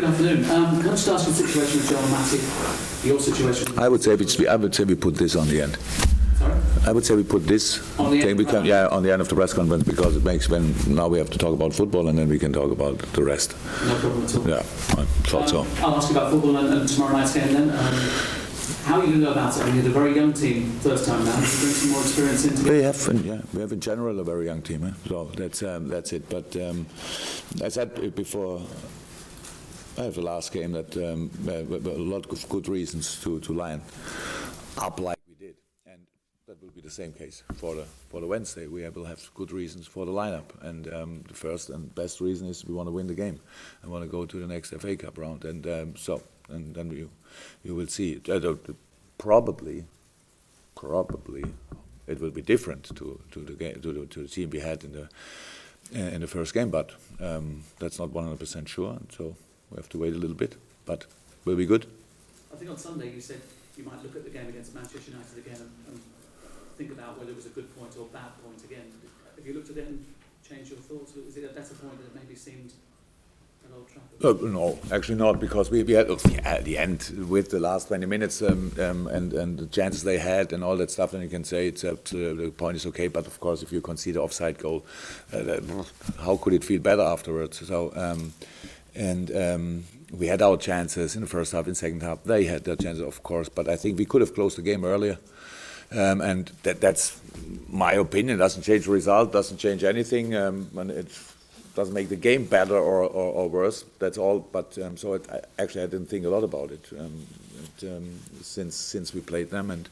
afternoon. Can I just ask your situation with John Matip? Your situation. I would say we put this on the end. Sorry? I would say we put this on the end, on the end of the press conference, because it makes when now we have to talk about football and then we can talk about the rest. No problem at all. Yeah, I thought so. I'll ask you about football and tomorrow night's game then. How are you going to go about it? I mean, you had a very young team first time now. Did you bring some more experience into it? We have in general a very young team, so that's it. But I said before, I have the last game that a lot of good reasons to line up like we did, and that will be the same case for the Wednesday. We will have good reasons for the lineup, and the first and best reason is we want to win the game and want to go to the next FA Cup round, and then you will see. Probably it will be different to the game, to the team we had in the first game, but that's not 100% sure, and so we have to wait a little bit, but will be good. I think on Sunday you said you might look at the game against Manchester United again and think about whether it was a good point or a bad point again. Have you looked at it and changed your thoughts? Is it a better point than it maybe seemed at Old Trafford? No, actually not, because we had at the end with the last 20 minutes and the chances they had and all that stuff, then you can say the point is okay, but of course if you concede an offside goal, how could it feel better afterwards? So we had our chances in the first half, in the second half. They had their chances, of course, but I think we could have closed the game earlier. And that's my opinion. It doesn't change the result, doesn't change anything, and it doesn't make the game better or worse. That's all. But I didn't think a lot about it since we played them, and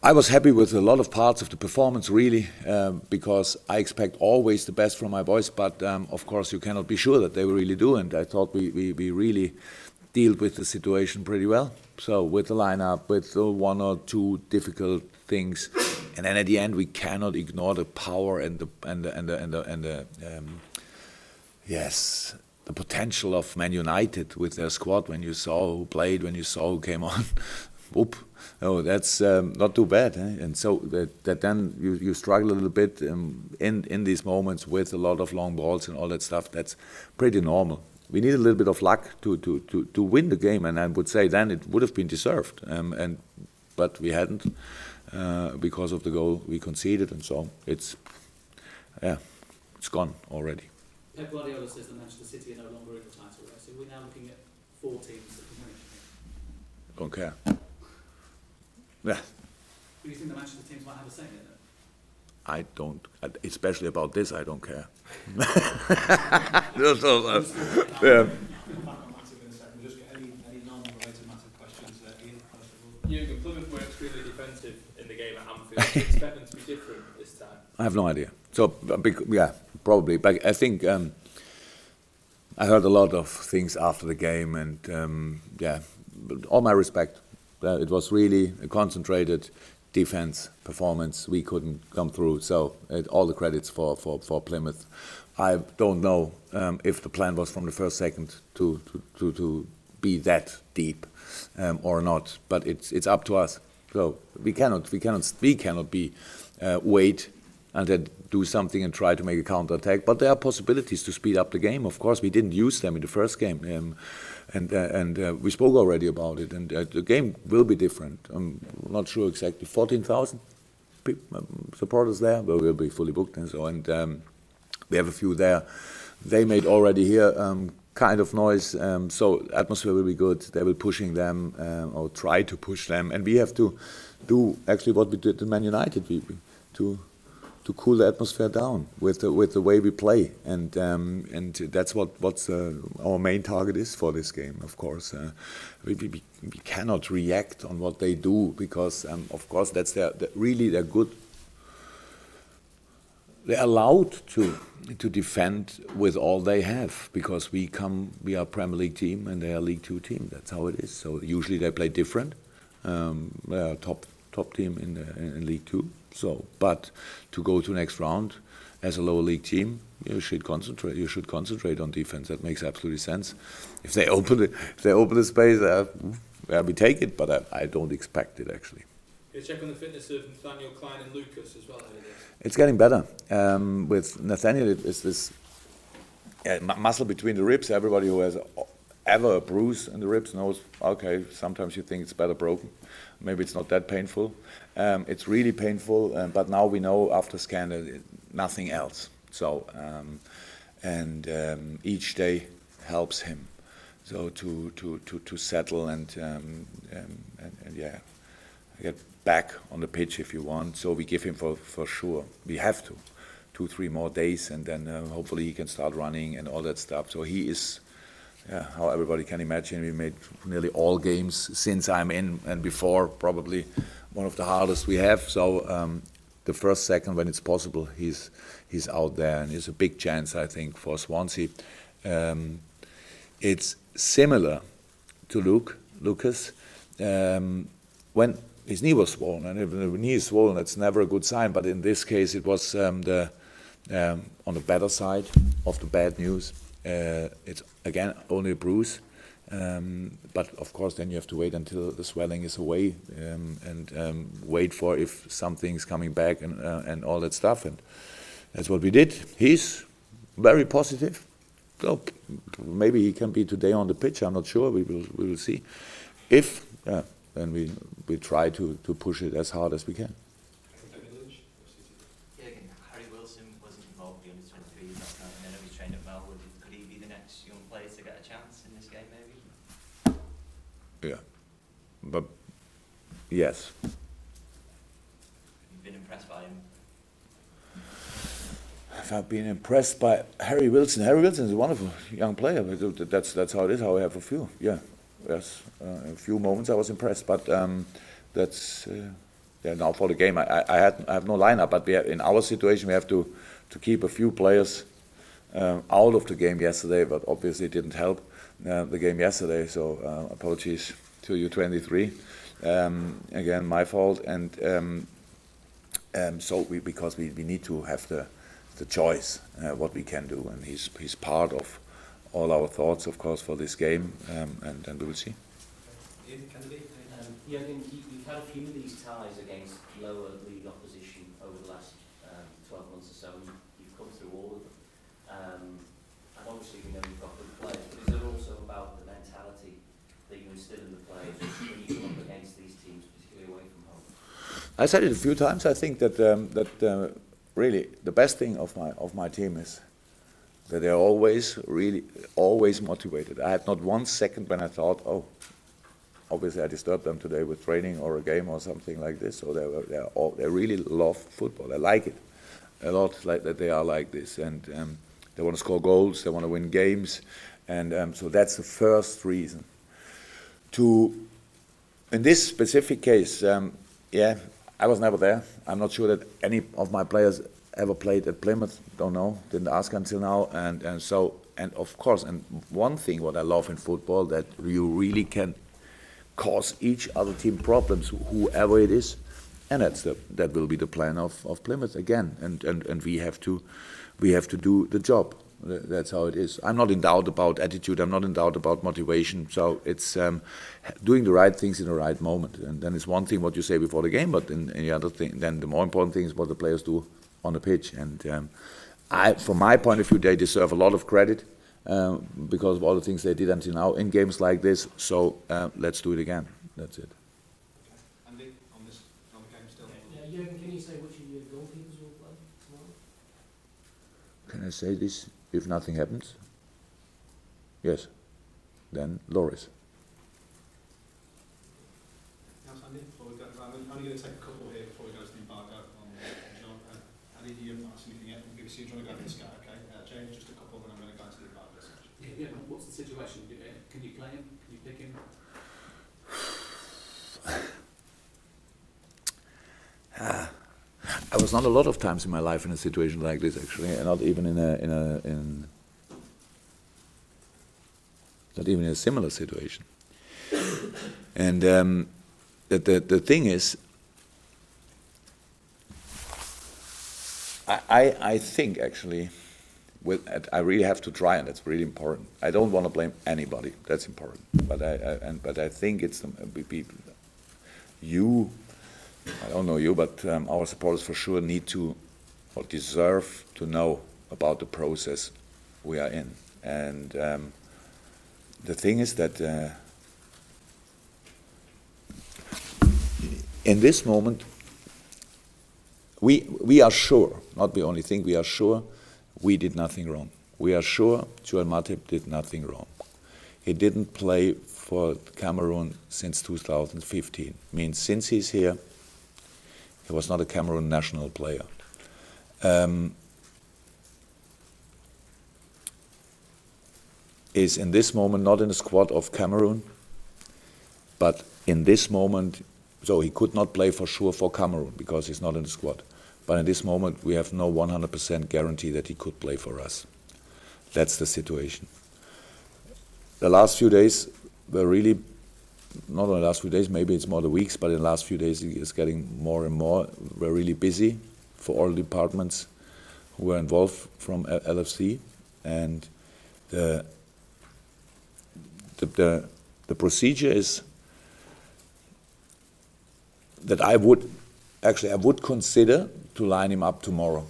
I was happy with a lot of parts of the performance, really, because I expect always the best from my boys, but of course you cannot be sure that they will really do, and I thought we really dealt with the situation pretty well. So with the lineup, with the one or two difficult things, and then at the end we cannot ignore the power and the potential of Man United with their squad. When you saw who played, when you saw who came on, whoop. Oh, that's not too bad, eh? And so that then you struggle a little bit in these moments with a lot of long balls and all that stuff. That's pretty normal. We need a little bit of luck to win the game, and I would say then it would have been deserved, but we hadn't because of the goal we conceded, and so it's gone already. Pep Guardiola says that Manchester City are no longer in the title race, so we're now looking at 4 teams that can win. Don't care. Yeah. Do you think the Manchester teams might have a say in it? I don't, especially about this, I don't care. Jurgen, Plymouth were extremely defensive in the game at Anfield. Do you expect them to be different this time? I have no idea. So, yeah, probably. But I think I heard a lot of things after the game, and all my respect. It was really a concentrated defense performance. We couldn't come through, so all the credits for Plymouth. I don't know if the plan was from the first second to be that deep or not, but it's up to us. So we cannot be wait and then do something and try to make a counter-attack. But there are possibilities to speed up the game. Of course, we didn't use them in the first game. And we spoke already about it, and the game will be different. I'm not sure exactly. 14,000 supporters there. Well, we'll be fully booked, and so. And we have a few there. They made already here kind of noise, so atmosphere will be good. They will pushing them or try to push them, and we have to do actually what we did in Man United. To cool the atmosphere down with the way we play, and that's what's our main target is for this game. Of course, we cannot react on what they do, because of course that's they're good. They're allowed to defend with all they have, because we are a Premier League team and they are a League 2 team. That's how it is. So usually they play different. They are top team in League 2. So, but to go to next round as a lower league team, you should concentrate. You should concentrate on defense. That makes absolutely sense. If they open the space, we take it. But I don't expect it actually. Can you check on the fitness of Nathaniel, Klein, and Lucas as well? It's getting better. With Nathaniel, it's this muscle between the ribs. Everybody who has ever a bruise in the ribs knows, okay, sometimes you think it's better broken. Maybe it's not that painful. It's really painful, but now we know after scan that nothing else. So, each day helps him. So to settle and yeah, get back on the pitch if you want. So we give him for sure. We have to 2-3 more days, and then hopefully he can start running and all that stuff. So he is, how everybody can imagine, we made nearly all games since I'm in and before, probably one of the hardest we have. So the first, second, when it's possible, he's out there, and it's a big chance, I think, for Swansea. It's similar to Lucas, when his knee was swollen, and if the knee is swollen, that's never a good sign. But in this case, it was on the better side of the bad news. It's again only a bruise, but of course, then you have to wait until the swelling is away and wait for if something's coming back and all that stuff. And that's what we did. He's very positive. So maybe he can be today on the pitch. I'm not sure. We will see. If then we try to push it as hard as we can. Jurgen, Harry Wilson wasn't involved in the under-23 last night, and I know he's trained at Melwood. Could he be the next young player to get a chance in this game, maybe? Yeah, but yes. You've been impressed by him? If I've been impressed by Harry Wilson. Harry Wilson is a wonderful young player. But that's how it is. How I have a few. Yeah, yes, a few moments I was impressed. But that's now for the game. I have no lineup. But in our situation we have to keep a few players out of the game yesterday. But obviously it didn't help the game yesterday. So apologies to U23. Again, my fault. And so because we need to have the choice, what we can do, and he's part of all our thoughts, of course, for this game, and then we will see. Jurgen, you've had a few of these ties against lower league opposition over the last 12 months or so, and you've come through all of them. And obviously we know you've got good players, but is there also about the mentality that you instill in the players when you come up against these teams, particularly away from home? I said it a few times. I think that really the best thing of my team is that they're always motivated. I had not 1 second when I thought, oh, obviously I disturbed them today with training or a game or something like this. So they really love football. They like it a lot, like that they are like this, and they want to score goals. They want to win games, and so that's the first reason. In this specific case, I was never there. I'm not sure that any of my players ever played at Plymouth. Don't know. Didn't ask until now. And of course, and one thing what I love in football, that you really can cause each other team problems, whoever it is, and that will be the plan of Plymouth again. And we have to do the job. That's how it is. I'm not in doubt about attitude. I'm not in doubt about motivation. So it's doing the right things in the right moment. And then it's one thing what you say before the game, but in the other thing, then the more important thing is what the players do on the pitch. And from my point of view, they deserve a lot of credit because of all the things they did until now in games like this. So let's do it again. That's it. Andy, on the game still. Jurgen, can you say which of your goalkeepers will play tomorrow? Can I say this? If nothing happens, yes, then Loris. Yes, Andy, before we go, I'm only going to take a couple here before we go to the embargo on John. Andy, do you ask anything yet from BBC? Do you want to go to the sky? Okay, James, just a couple, then I'm going to go to the embargo section. Yeah, what's the situation? Can you play him? Can you pick him? I was not a lot of times in my life in a situation like this, actually, and not even not even in a similar situation. And the thing is, I think actually, I really have to try, and that's really important. I don't want to blame anybody. That's important, but I think it's you. I don't know you, but our supporters for sure need to or deserve to know about the process we are in. And the thing is that in this moment, we are sure, not the only thing, we are sure we did nothing wrong. We are sure Joel Matip did nothing wrong. He didn't play for Cameroon since 2015. Means since he's here, he was not a Cameroon national player. Is in this moment not in the squad of Cameroon, but in this moment, so he could not play for sure for Cameroon because he's not in the squad. But in this moment, we have no 100% guarantee that he could play for us. That's the situation. The last few days were really, not only the last few days, maybe it's more the weeks, but in the last few days it's getting more and more. We're really busy for all departments who were involved from LFC, and the procedure is that I would consider to line him up tomorrow,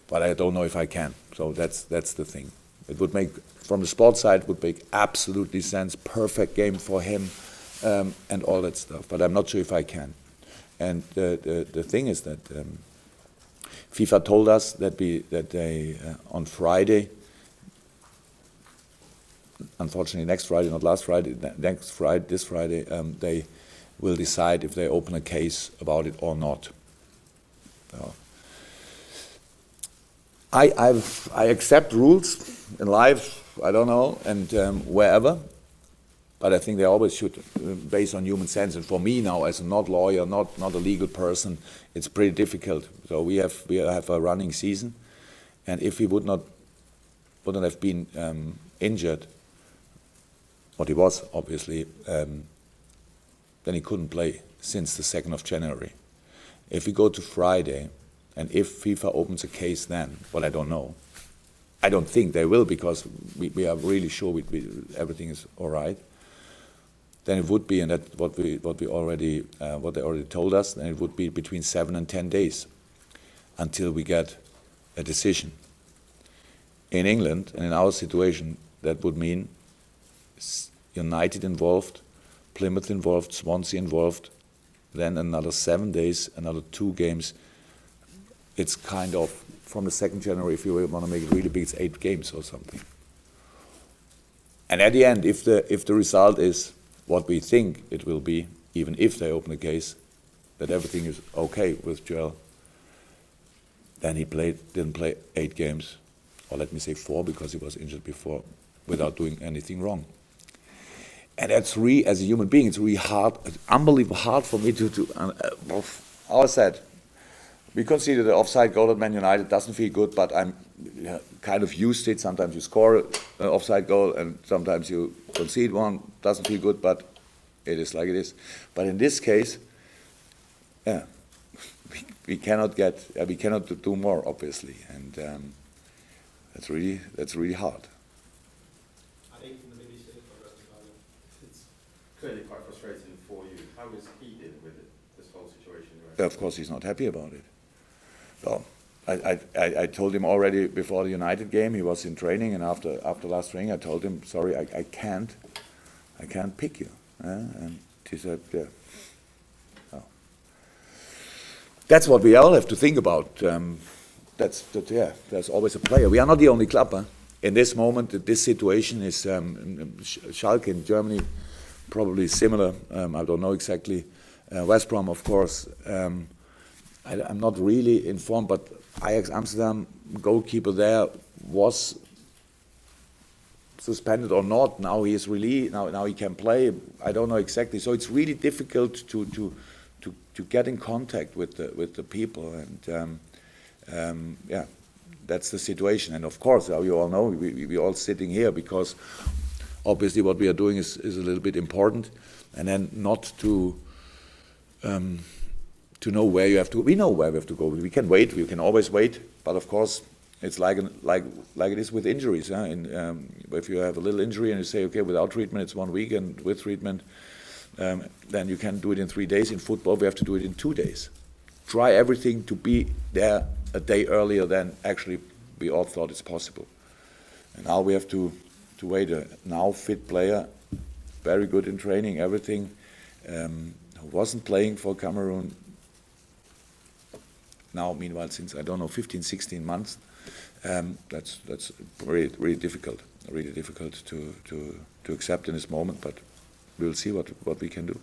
but I don't know if I can. So that's the thing. It would make, from the sports side, would make absolutely sense. Perfect game for him, and all that stuff. But I'm not sure if I can. And the thing is that FIFA told us that they on Friday, unfortunately next Friday, not last Friday, this Friday, they will decide if they open a case about it or not. So, I accept rules in life, I don't know, and wherever, but I think they always should, based on human sense. And for me now, as a not lawyer, not a legal person, it's pretty difficult. So we have a running season, and if he wouldn't have been injured, what he was obviously, then he couldn't play since the 2nd of January. If we go to Friday, and if FIFA opens a case then, well, I don't know. I don't think they will, because we are really sure everything is all right. Then it would be, and that's what they already told us, then it would be between 7 and 10 days until we get a decision. In England, and in our situation, that would mean United involved, Plymouth involved, Swansea involved, then another 7 days, another 2 games. It's kind of, from the 2nd January, if you want to make it really big, it's 8 games or something. And at the end, if the result is what we think it will be, even if they open a case, that everything is okay with Joel, then he didn't play 8 games, or let me say 4, because he was injured before, without doing anything wrong. And that's really, as a human being, it's really hard, unbelievably hard for me I said, we conceded the offside goal at Man United. Doesn't feel good, but I'm kind of used to it. Sometimes you score an offside goal, and sometimes you concede one. Doesn't feel good, but it is like it is. But in this case, yeah, we cannot do more, obviously, and that's really hard. I think from the BBC, it's clearly quite frustrating for you. How is he dealing with it, this whole situation? Of course, he's not happy about it. So I told him already before the United game. He was in training, and after last training, I told him, sorry, I can't pick you. And he said, yeah. Oh. That's what we all have to think about. There's always a player. We are not the only club. Huh? In this moment, this situation is Schalke in Germany, probably similar. I don't know exactly. West Brom, of course. I'm not really informed, but Ajax Amsterdam goalkeeper there was suspended or not. Now he is released. Now he can play. I don't know exactly. So it's really difficult to get in contact with the people, and yeah, that's the situation. And of course, you all know, we all sitting here because obviously what we are doing is a little bit important, and then not to know where you have to. We know where we have to go. We can wait. We can always wait. But of course, it's like it is with injuries. Huh? If you have a little injury and you say, okay, without treatment it's 1 week, and with treatment, then you can do it in 3 days. In football, we have to do it in 2 days. Try everything to be there a day earlier than actually we all thought it's possible. And now we have to to wait a now fit player, very good in training, everything, who wasn't playing for Cameroon now, meanwhile, since, I don't know, 15, 16 months. That's really, really difficult to accept in this moment, but we'll see what we can do.